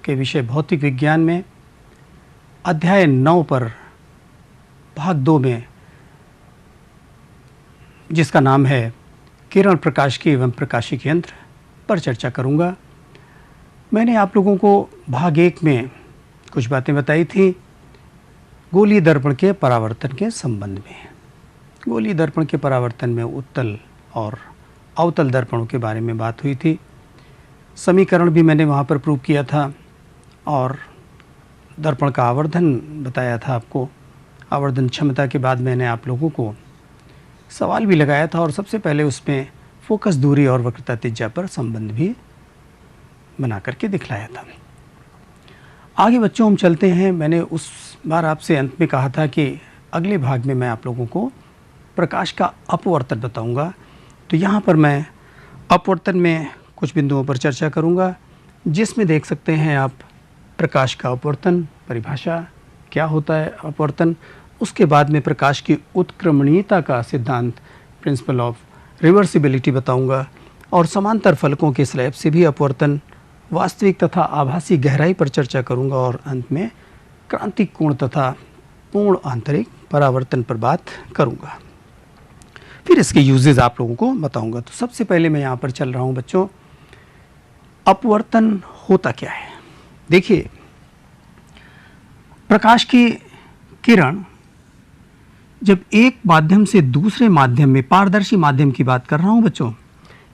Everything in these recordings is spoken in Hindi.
आपके विषय भौतिक विज्ञान में अध्याय 9 पर भाग 2 में, जिसका नाम है किरण प्रकाशिकी एवं प्रकाशिक यंत्र, पर चर्चा करूंगा। मैंने आप लोगों को भाग 1 में कुछ बातें बताई थी गोलीय दर्पण के परावर्तन के संबंध में। गोलीय दर्पण के परावर्तन में उत्तल और अवतल दर्पणों के बारे में बात हुई थी। समीकरण भी मैंने वहाँ पर प्रूव किया था और दर्पण का आवर्धन बताया था आपको। आवर्धन क्षमता के बाद मैंने आप लोगों को सवाल भी लगाया था और सबसे पहले उसमें फोकस दूरी और वक्रता त्रिज्या पर संबंध भी बना करके दिखलाया था। आगे बच्चों हम चलते हैं। मैंने उस बार आपसे अंत में कहा था कि अगले भाग में मैं आप लोगों को प्रकाश का अपवर्तन बताऊंगा। तो यहाँ पर मैं अपवर्तन में कुछ बिंदुओं पर चर्चा करूंगा, जिसमें देख सकते हैं आप प्रकाश का अपवर्तन, परिभाषा क्या होता है अपवर्तन। उसके बाद में प्रकाश की उत्क्रमणीयता का सिद्धांत, प्रिंसिपल ऑफ रिवर्सिबिलिटी बताऊंगा, और समांतर फलकों के स्लैब से भी अपवर्तन, वास्तविक तथा आभासी गहराई पर चर्चा करूंगा, और अंत में क्रांतिक कोण तथा पूर्ण आंतरिक परावर्तन पर बात करूंगा। फिर इसके यूजेस आप लोगों को बताऊंगा। तो सबसे पहले मैं यहाँ पर चल रहा हूँ बच्चों, अपवर्तन होता क्या है। देखिए, प्रकाश की किरण जब एक माध्यम से दूसरे माध्यम में, पारदर्शी माध्यम की बात कर रहा हूँ बच्चों,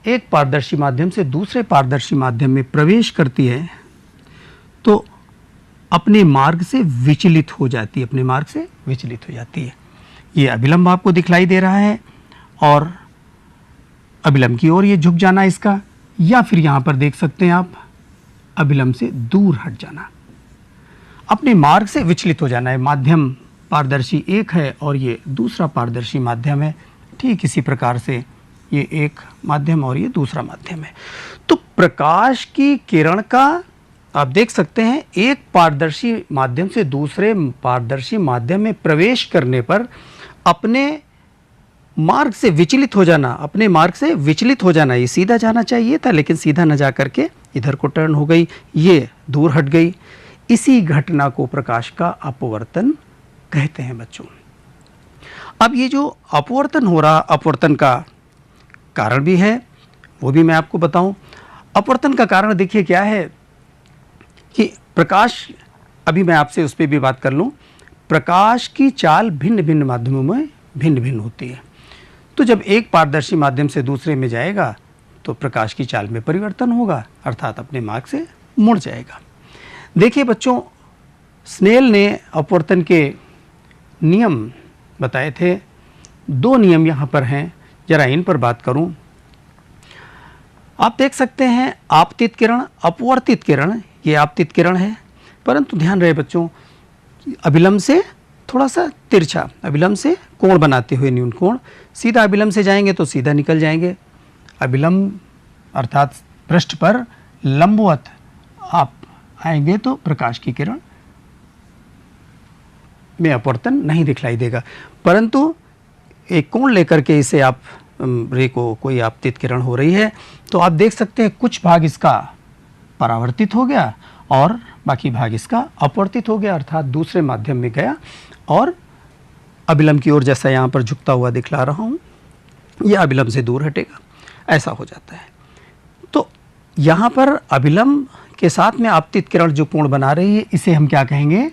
एक पारदर्शी माध्यम से दूसरे पारदर्शी माध्यम में प्रवेश करती है तो अपने मार्ग से विचलित हो जाती है, अपने मार्ग से विचलित हो जाती है। ये अभिलंब आपको दिखलाई दे रहा है और अभिलंब की ओर ये झुक जाना इसका, या फिर यहाँ पर देख सकते हैं आप अभिलंब से दूर हट जाना, अपने मार्ग से विचलित हो जाना है। माध्यम पारदर्शी एक है और ये दूसरा पारदर्शी माध्यम है। ठीक इसी प्रकार से ये एक माध्यम और ये दूसरा माध्यम है। तो प्रकाश की किरण का आप देख सकते हैं एक पारदर्शी माध्यम से दूसरे पारदर्शी माध्यम में प्रवेश करने पर अपने मार्ग से विचलित हो जाना, अपने मार्ग से विचलित हो जाना। ये सीधा जाना चाहिए था लेकिन सीधा न जा करके इधर को टर्न हो गई, ये दूर हट गई। इसी घटना को प्रकाश का अपवर्तन कहते हैं बच्चों। अब ये जो अपवर्तन हो रहा, अपवर्तन का कारण भी है, वो भी मैं आपको बताऊं। अपवर्तन का कारण देखिए क्या है कि प्रकाश, अभी मैं आपसे उस पर भी बात कर लूं, प्रकाश की चाल भिन्न भिन्न माध्यमों में भिन्न भिन्न होती है। तो जब एक पारदर्शी माध्यम से दूसरे में जाएगा तो प्रकाश की चाल में परिवर्तन होगा, अर्थात अपने मार्ग से मुड़ जाएगा। देखिए बच्चों, स्नेल ने अपवर्तन के नियम बताए थे। 2 नियम यहाँ पर हैं, जरा इन पर बात करूं। आप देख सकते हैं आपतित किरण, अपवर्तित किरण। ये आपतित किरण है, परंतु ध्यान रहे बच्चों, अभिलंब से थोड़ा सा तिरछा, अभिलंब से कोण बनाते हुए न्यून कोण। सीधा अभिलंब से जाएंगे तो सीधा निकल जाएंगे। अभिलंब अर्थात पृष्ठ पर लंबवत आप आएंगे तो प्रकाश की किरण में अपवर्तन नहीं दिखलाई देगा, परंतु एक कोण लेकर के इसे आप रे को कोई आपतित किरण हो रही है तो आप देख सकते हैं कुछ भाग इसका परावर्तित हो गया और बाकी भाग इसका अपवर्तित हो गया, अर्थात दूसरे माध्यम में गया और अभिलंब की ओर, जैसा यहाँ पर झुकता हुआ दिखला रहा हूँ, यह अभिलंब से दूर हटेगा, ऐसा हो जाता है। तो यहाँ पर अभिलंब के साथ में आपतित किरण जो कोण बना रही है, इसे हम क्या कहेंगे?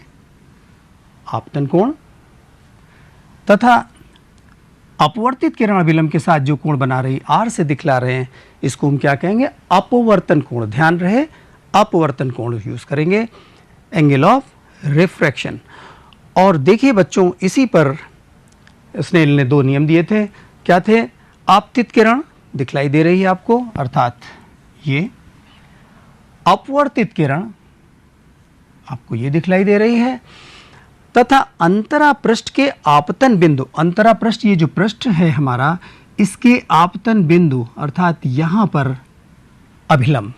आपतन कोण। तथा अपवर्तित किरण अभिलंब के साथ जो कोण बना रही, आर से दिखला रहे हैं, इसको हम क्या कहेंगे? अपवर्तन कोण। ध्यान रहे, अपवर्तन कोण यूज करेंगे, एंगल ऑफ रिफ्रैक्शन। और देखिए बच्चों, इसी पर स्नेल ने 2 नियम दिए थे। क्या थे? आपतित किरण दिखलाई दे रही है आपको, अर्थात ये अपवर्तित किरण आपको ये दिखलाई दे रही है, तथा अंतरा पृष्ठ के आपतन बिंदु, अंतरा पृष्ठ ये जो पृष्ठ है हमारा, इसके आपतन बिंदु अर्थात यहां पर अभिलंब,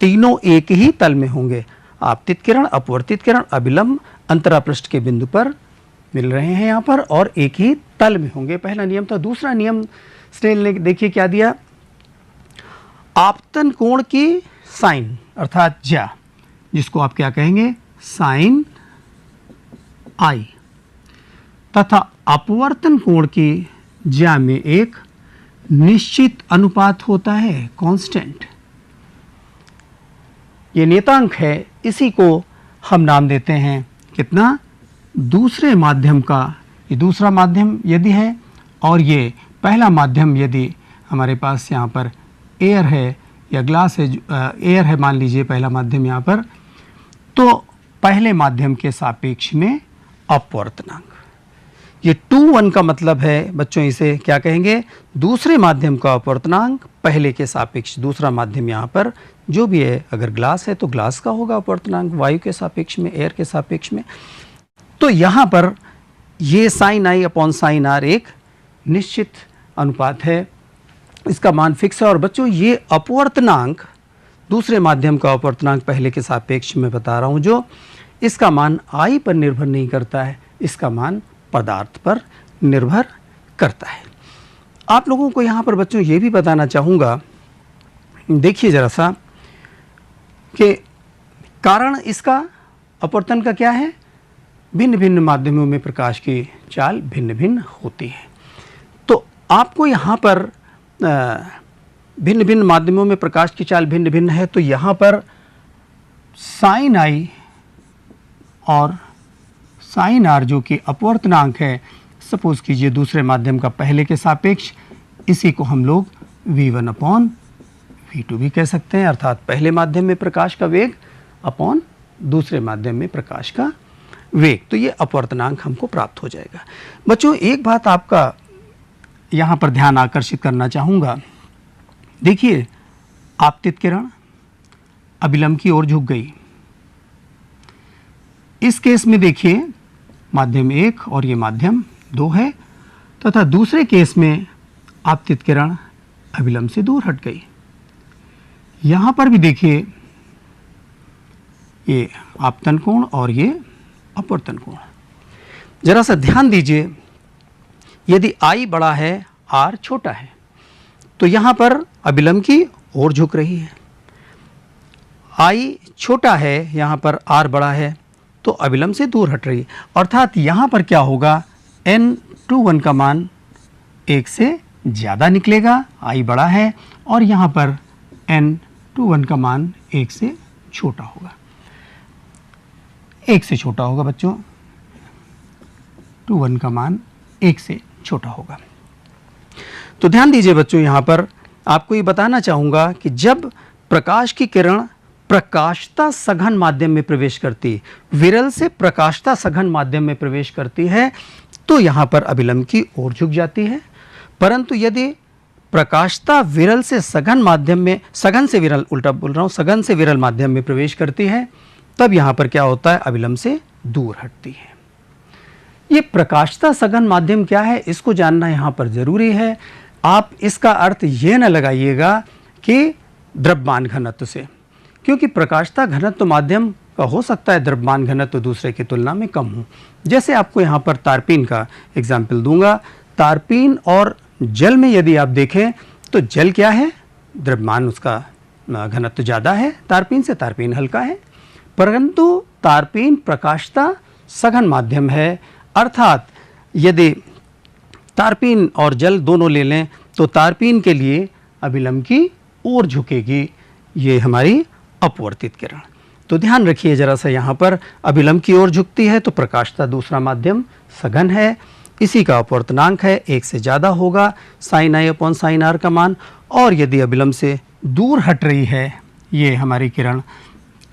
तीनों एक ही तल में होंगे। आपतित किरण, अपवर्तित किरण, अभिलंब अंतरा पृष्ठ के बिंदु पर मिल रहे हैं यहाँ पर और एक ही तल में होंगे। पहला नियम था। दूसरा नियम स्नेल ने देखिए क्या दिया? आपतन कोण की साइन अर्थात ज्या, जिसको आप क्या कहेंगे, साइन आई, तथा अपवर्तन कोण की ज्यामिति में एक निश्चित अनुपात होता है, कांस्टेंट। ये नियतांक है, इसी को हम नाम देते हैं कितना, दूसरे माध्यम का। ये दूसरा माध्यम यदि है और ये पहला माध्यम यदि हमारे पास यहाँ पर एयर है या ग्लास है, एयर है मान लीजिए पहला माध्यम यहाँ पर, तो पहले माध्यम के सापेक्ष में अपवर्तनांक। ये 2 1 का मतलब है बच्चों, इसे क्या कहेंगे, दूसरे माध्यम का अपवर्तनांक पहले के सापेक्ष। दूसरा माध्यम यहाँ पर जो भी है, अगर ग्लास है तो ग्लास का होगा अपवर्तनांक वायु के सापेक्ष में, एयर के सापेक्ष में। तो यहाँ पर ये sine i upon sine r एक निश्चित अनुपात है, इसका मान फिक्स है। और बच्चों ये अपवर्तनांक, दूसरे माध्यम का अपवर्तनांक पहले के सापेक्ष में बता रहा हूँ, जो इसका मान आई पर निर्भर नहीं करता है, इसका मान पदार्थ पर निर्भर करता है। आप लोगों को यहाँ पर बच्चों ये भी बताना चाहूँगा, देखिए ज़रा सा कि कारण इसका अपवर्तन का क्या है, भिन्न भिन्न माध्यमों में प्रकाश की चाल भिन्न भिन्न होती है। तो आपको यहाँ पर भिन्न भिन्न माध्यमों में प्रकाश की चाल भिन्न भिन्न है, तो यहाँ पर साइन आई और साइन आर जो कि अपवर्तनांक है, सपोज कीजिए दूसरे माध्यम का पहले के सापेक्ष, इसी को हम लोग v1 अपॉन v2 भी कह सकते हैं, अर्थात पहले माध्यम में प्रकाश का वेग अपॉन दूसरे माध्यम में प्रकाश का वेग। तो ये अपवर्तनांक हमको प्राप्त हो जाएगा। बच्चों एक बात आपका यहाँ पर ध्यान आकर्षित करना चाहूँगा, देखिए आपतित किरण अभिलंब की ओर झुक गई। इस केस में देखिए माध्यम 1 और ये माध्यम 2 है, तथा दूसरे केस में आपतित किरण अभिलंब से दूर हट गई। यहाँ पर भी देखिए ये आपतन कोण और ये अपवर्तन कोण। जरा सा ध्यान दीजिए, यदि I बड़ा है R छोटा है, तो यहाँ पर अभिलंब की ओर झुक रही है। I छोटा है, यहाँ पर R बड़ा है, तो अभिलंब से दूर हट रही है। अर्थात यहाँ पर क्या होगा, N21 का मान 1 से ज़्यादा निकलेगा, I बड़ा है, और यहाँ पर N21 का मान 1 से छोटा होगा, 1 से छोटा होगा बच्चों, 21 का मान 1 से छोटा होगा। तो ध्यान दीजिए बच्चों, यहाँ पर आपको ये बताना चाहूँगा कि जब प्रकाश की किरण प्रकाशता सघन माध्यम में प्रवेश करती, विरल से प्रकाशता सघन माध्यम में प्रवेश करती है, तो यहाँ पर अभिलंब की ओर झुक जाती है। परंतु यदि प्रकाशता विरल से सघन माध्यम में, सघन से विरल, उल्टा बोल रहा हूँ, सघन से विरल माध्यम में प्रवेश करती है, तब यहाँ पर क्या होता है, अभिलंब से दूर हटती है। ये प्रकाशता सघन माध्यम क्या है, इसको जानना यहाँ पर जरूरी है। आप इसका अर्थ ये न लगाइएगा कि द्रव्यमान घनत्व से, क्योंकि प्रकाशता घनत्व माध्यम का हो सकता है द्रव्यमान घनत्व दूसरे की तुलना में कम हो। जैसे आपको यहाँ पर तारपीन का एग्जाम्पल दूंगा। तारपीन और जल में यदि आप देखें तो जल क्या है, द्रव्यमान उसका घनत्व ज़्यादा है तारपीन से, तारपीन हल्का है। परंतु तारपीन प्रकाशता सघन माध्यम है, अर्थात यदि तारपीन और जल दोनों ले लें तो तारपीन के लिए अभिलंब की ओर झुकेगी ये हमारी अपवर्तित किरण। तो ध्यान रखिए जरा सा, यहाँ पर अभिलंब की ओर झुकती है तो प्रकाशता दूसरा माध्यम सघन है, इसी का अपवर्तनांक है 1 से ज़्यादा होगा sine i upon sine r का मान। और यदि अभिलंब से दूर हट रही है ये हमारी किरण,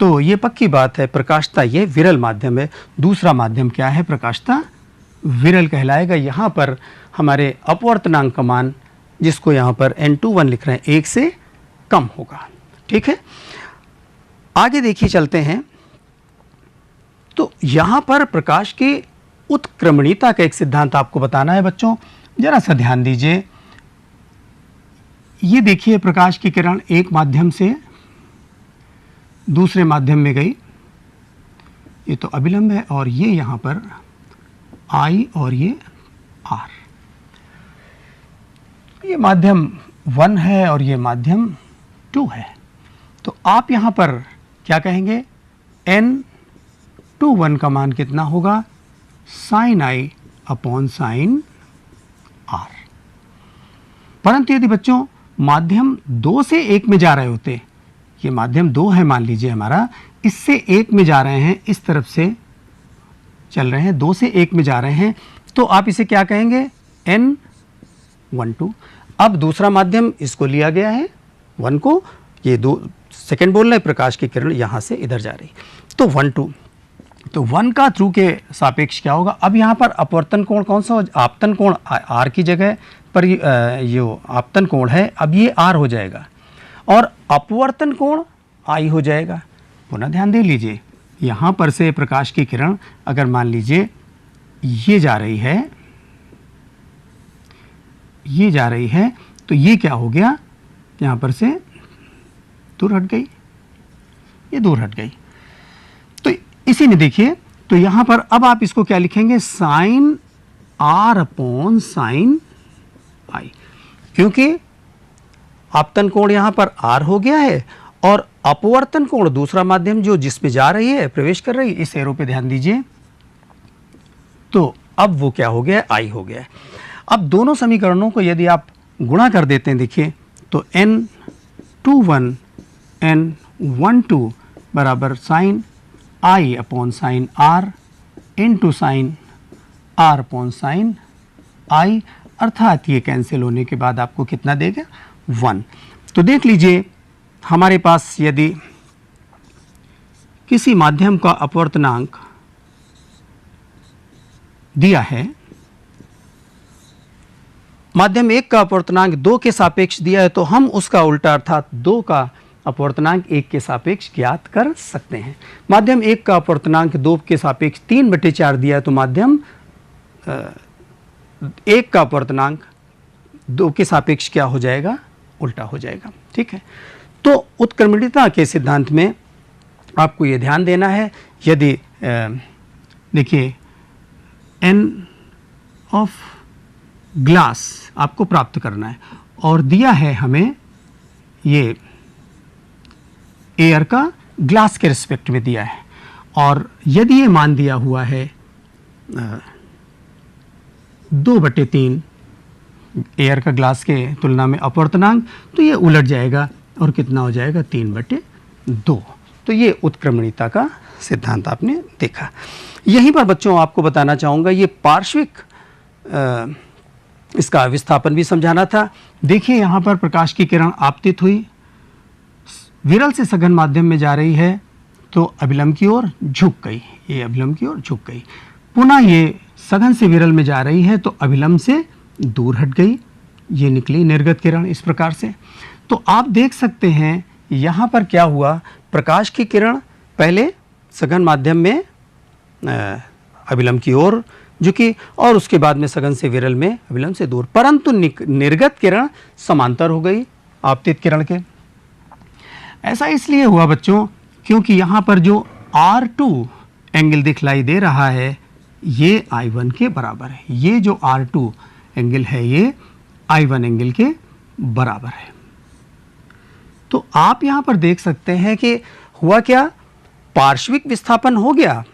तो ये पक्की बात है प्रकाशता ये विरल माध्यम है। दूसरा माध्यम क्या है, प्रकाशता विरल कहलाएगा। यहाँ पर हमारे अपवर्तनांक का मान, जिसको यहाँ पर N21 लिख रहे हैं, 1 से कम होगा। ठीक है, आगे देखिए चलते हैं। तो यहाँ पर प्रकाश की उत्क्रमणीयता का एक सिद्धांत आपको बताना है बच्चों, जरा सा ध्यान दीजिए। ये देखिए प्रकाश की किरण एक माध्यम से दूसरे माध्यम में गई, ये तो अभिलंब है, और ये यहाँ पर I और ये R, ये माध्यम 1 है और ये माध्यम 2 है। तो आप यहाँ पर क्या कहेंगे, n/1 का मान कितना होगा, sin i upon sin r। परंतु यदि बच्चों माध्यम 2 से 1 में जा रहे होते, ये माध्यम 2 है मान लीजिए हमारा, इससे 1 में जा रहे हैं, इस तरफ से चल रहे हैं, 2 से 1 में जा रहे हैं, तो आप इसे क्या कहेंगे, n12। अब दूसरा माध्यम इसको लिया गया है 1 को, ये 2 सेकेंड बोल रहे, प्रकाश की किरण यहाँ से इधर जा रही, तो 1/2, तो 1 का थ्रू के सापेक्ष क्या होगा। अब यहाँ पर अपवर्तन कोण कौन सा, आपतन कोण r की जगह पर ये आपतन कोण है, अब ये r हो जाएगा और अपवर्तन कोण I हो जाएगा। पुनः ध्यान दे लीजिए, यहाँ पर से प्रकाश की किरण अगर मान लीजिए ये जा रही है, ये जा रही है, तो ये क्या हो गया, यहाँ पर से दूर हट गई, ये दूर हट गई। तो इसी में देखिए, तो यहाँ पर अब आप इसको क्या लिखेंगे, sine r upon sine i, क्योंकि आपतन कोण यहाँ पर r हो गया है और अपवर्तन कोण दूसरा माध्यम जो जिसमें जा रही है, प्रवेश कर रही है, इस एरो पे ध्यान दीजिए, तो अब वो क्या हो गया, i हो गया है। अब दोनों समीकरणों को यदि आप गुणा कर देते हैं, देखिए, तो n/1 n/12 बराबर sine i upon sine r into sine r upon sine i, अर्थात ये कैंसिल होने के बाद आपको कितना देगा, 1। तो देख लीजिए, हमारे पास यदि किसी माध्यम का अपवर्तनांक दिया है, माध्यम 1 का अपवर्तनांक 2 के सापेक्ष दिया है, तो हम उसका उल्टा अर्थात 2 का अपवर्तनांक 1 के सापेक्ष ज्ञात कर सकते हैं। माध्यम 1 का अपवर्तनांक 2 के सापेक्ष 3/4 दिया है, तो माध्यम 1 का अपवर्तनांक 2 के सापेक्ष क्या हो जाएगा, उल्टा हो जाएगा। ठीक है, तो उत्क्रमणिकता के सिद्धांत में आपको ये ध्यान देना है, यदि देखिए n ऑफ ग्लास आपको प्राप्त करना है और दिया है हमें ये एयर का ग्लास के रिस्पेक्ट में दिया है, और यदि ये मान दिया हुआ है 2/3 एयर का ग्लास के तुलना में अपवर्तनांक, तो ये उलट जाएगा और कितना हो जाएगा, 3/2। तो ये उत्क्रमणिकता का सिद्धांत आपने देखा। यहीं पर बच्चों आपको बताना चाहूँगा, ये पार्श्विक इसका विस्थापन भी समझाना था। देखिए यहाँ पर प्रकाश की किरण आपतित हुई, विरल से सघन माध्यम में जा रही है, तो अभिलंब की ओर झुक गई, ये अभिलंब की ओर झुक गई। पुनः ये सघन से विरल में जा रही है, तो अभिलंब से दूर हट गई, ये निकली निर्गत किरण इस प्रकार से। तो आप देख सकते हैं यहाँ पर क्या हुआ, प्रकाश की किरण पहले सघन माध्यम में अभिलंब की ओर झुकी और उसके बाद में सघन से विरल में अभिलंब से दूर, परंतु निर्गत किरण समांतर हो गई आपतित किरण के। ऐसा इसलिए हुआ बच्चों, क्योंकि यहाँ पर जो R2 एंगल दिखलाई दे रहा है, ये I1 के बराबर है। ये जो R2 एंगल है, ये I1 एंगल के बराबर है। तो आप यहाँ पर देख सकते हैं कि हुआ क्या, पार्श्विक विस्थापन हो गया,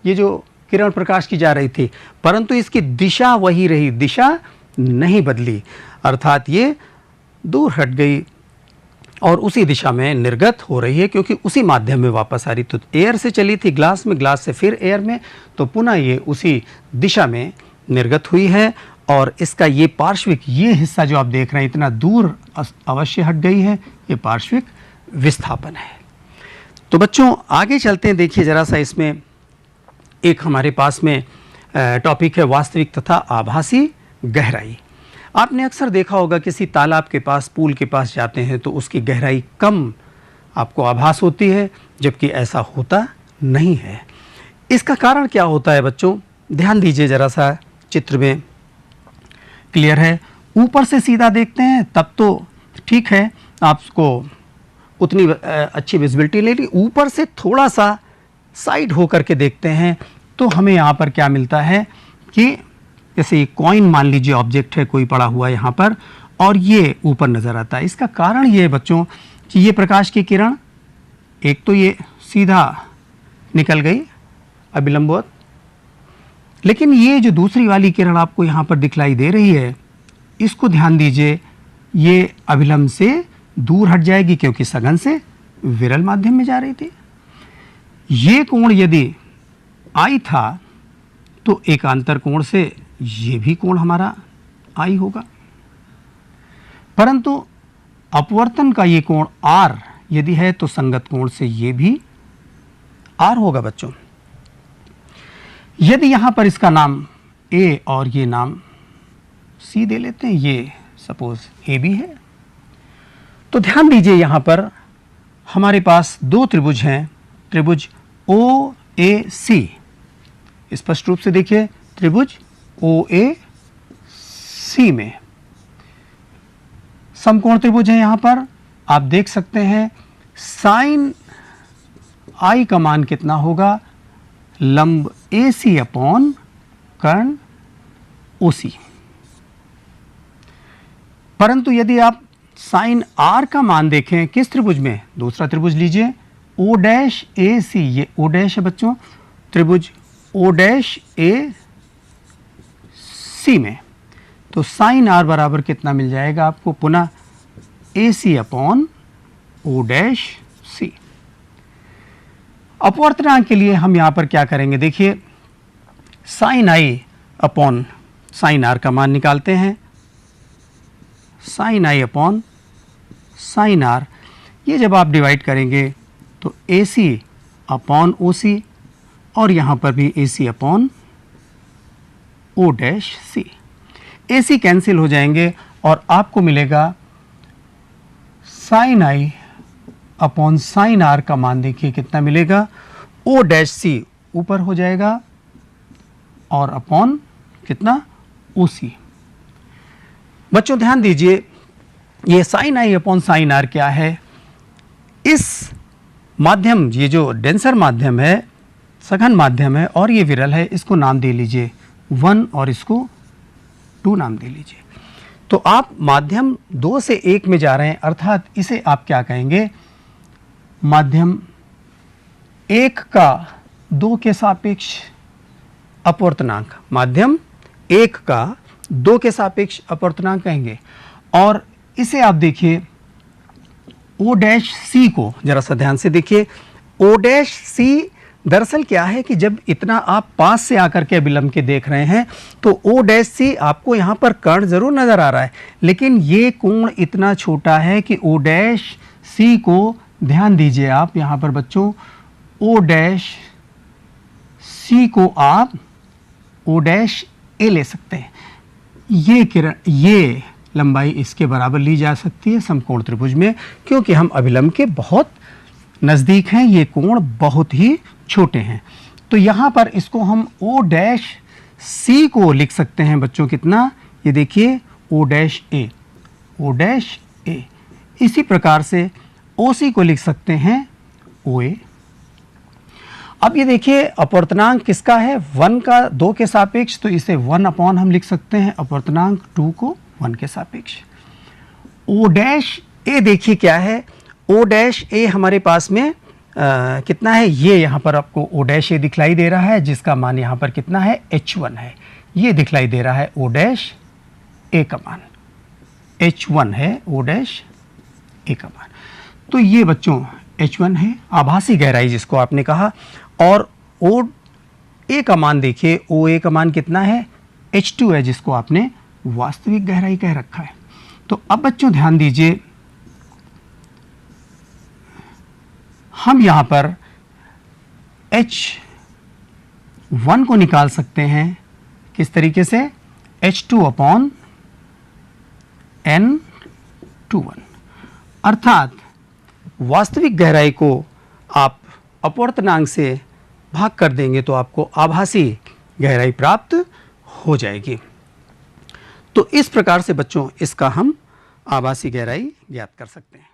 ये जो किरण प्रकाश की जा रही थी, परंतु इसकी दिशा वही रही, दिशा नहीं बदली, अर्थात ये दूर हट गई और उसी दिशा में निर्गत हो रही है, क्योंकि उसी माध्यम में वापस आ रही। तो एयर से चली थी ग्लास में, ग्लास से फिर एयर में, तो पुनः ये उसी दिशा में निर्गत हुई है। और इसका ये पार्श्विक, ये हिस्सा जो आप देख रहे हैं इतना दूर अवश्य हट गई है, ये पार्श्विक विस्थापन है। तो बच्चों आगे चलते हैं, देखिए जरा सा, इसमें एक हमारे पास में टॉपिक है वास्तविक तथा आभासी गहराई। आपने अक्सर देखा होगा, किसी तालाब के पास, पूल के पास जाते हैं तो उसकी गहराई कम आपको आभास होती है, जबकि ऐसा होता नहीं है। इसका कारण क्या होता है बच्चों, ध्यान दीजिए जरा सा, चित्र में क्लियर है। ऊपर से सीधा देखते हैं तब तो ठीक है, आपको उतनी अच्छी विजिबिलिटी नहीं, ऊपर से थोड़ा सा साइड होकर के देखते हैं तो हमें यहाँ पर क्या मिलता है कि जैसे कॉइन मान लीजिए ऑब्जेक्ट है कोई पड़ा हुआ यहाँ पर, और ये ऊपर नज़र आता है। इसका कारण ये है बच्चों कि ये प्रकाश की किरण, एक तो ये सीधा निकल गई अभिलंबवत। लेकिन ये जो दूसरी वाली किरण आपको यहाँ पर दिखलाई दे रही है, इसको ध्यान दीजिए, ये अभिलंब से दूर हट जाएगी क्योंकि सघन से विरल माध्यम में जा रही थी। ये कोण यदि आई था तो एकांतर कोण से ये भी कोण हमारा आई होगा, परंतु अपवर्तन का ये कोण आर यदि है तो संगत कोण से ये भी आर होगा बच्चों। यदि यहां पर इसका नाम ए और ये नाम सी दे लेते हैं, ये सपोज ए बी है, तो ध्यान दीजिए यहां पर हमारे पास दो त्रिभुज हैं, त्रिभुज ओ ए सी। स्पष्ट रूप से देखिए त्रिभुज ओ ए सी में समकोण त्रिभुज है। यहां पर आप देख सकते हैं साइन आई का मान कितना होगा, लंब ए सी अपॉन कर्ण ओ सी। परंतु यदि आप साइन आर का मान देखें किस त्रिभुज में, दूसरा त्रिभुज लीजिए ओ डैश ए सी, ये ओ डैश है बच्चों, त्रिभुज ओ डैश ए सी में, तो साइन आर बराबर कितना मिल जाएगा आपको, पुनः ए सी अपॉन ओ डैश सी। अपवर्तनांक के लिए हम यहां पर क्या करेंगे, देखिए sine i upon sine r का मान निकालते हैं, sine i upon sine r, ये जब आप डिवाइड करेंगे तो ए सी अपॉन ओ सी और यहाँ पर भी A C upon O dash C, A C cancel हो जाएंगे और आपको मिलेगा sine i upon sine r का मान देखिए कितना मिलेगा, ओ डैश सी ऊपर हो जाएगा और अपॉन कितना ओ सी। बच्चों ध्यान दीजिए ये sine i upon sine r क्या है, इस माध्यम, ये जो डेंसर माध्यम है, सघन माध्यम है और ये विरल है, इसको नाम दे लीजिए 1 और इसको 2 नाम दे लीजिए। तो आप माध्यम 2 से 1 में जा रहे हैं, अर्थात इसे आप क्या कहेंगे, माध्यम 1 का 2 के सापेक्ष अपवर्तनांक, माध्यम 1 का 2 के सापेक्ष अपवर्तनांक कहेंगे। और इसे आप देखिए ओ डैश सी को जरा सा ध्यान से देखिए, ओ डैश सी दरअसल क्या है कि जब इतना आप पास से आकर के अभिलंब के देख रहे हैं तो ओ डैश सी आपको यहाँ पर कर्ण जरूर नजर आ रहा है, लेकिन ये कोण इतना छोटा है कि ओ डैश सी को, ध्यान दीजिए आप यहाँ पर बच्चों, ओ डैश सी को आप ओ डैश ए ले सकते हैं। ये किरण, ये लंबाई इसके बराबर ली जा सकती है समकोण त्रिभुज में, क्योंकि हम अभिलंब के बहुत नज़दीक हैं, ये कोण बहुत ही छोटे हैं। तो यहाँ पर इसको हम ओ डैश सी को लिख सकते हैं बच्चों कितना, ये देखिए ओ डैश ए, ओ डैश ए। इसी प्रकार से ओ सी को लिख सकते हैं ओ ए। अब ये देखिए अपवर्तनांक किसका है, 1 का 2 के सापेक्ष, तो इसे 1 अपॉन हम लिख सकते हैं अपवर्तनांक 2 को 1 के सापेक्ष। ओ डैश ए देखिए क्या है, ओ डैश ए हमारे पास में कितना है, ये यहाँ पर आपको ओ डैश ए दिखलाई दे रहा है, जिसका मान यहाँ पर कितना है H1 है, ये दिखलाई दे रहा है ओ डैश ए का मान, H1 है ओ डैश ए का मान। तो ये बच्चों H1 है, आभासी गहराई जिसको आपने कहा, और ओ ए का मान देखिए, ओ ए का मान कितना है, H2 है, जिसको आपने वास्तविक गहराई कह रखा है। तो अब बच्चों ध्यान दीजिए, हम यहाँ पर H1 को निकाल सकते हैं किस तरीके से, H2 अपॉन N21, अर्थात वास्तविक गहराई को आप अपवर्तनांक से भाग कर देंगे तो आपको आभासी गहराई प्राप्त हो जाएगी। तो इस प्रकार से बच्चों इसका हम आभासी गहराई ज्ञात कर सकते हैं।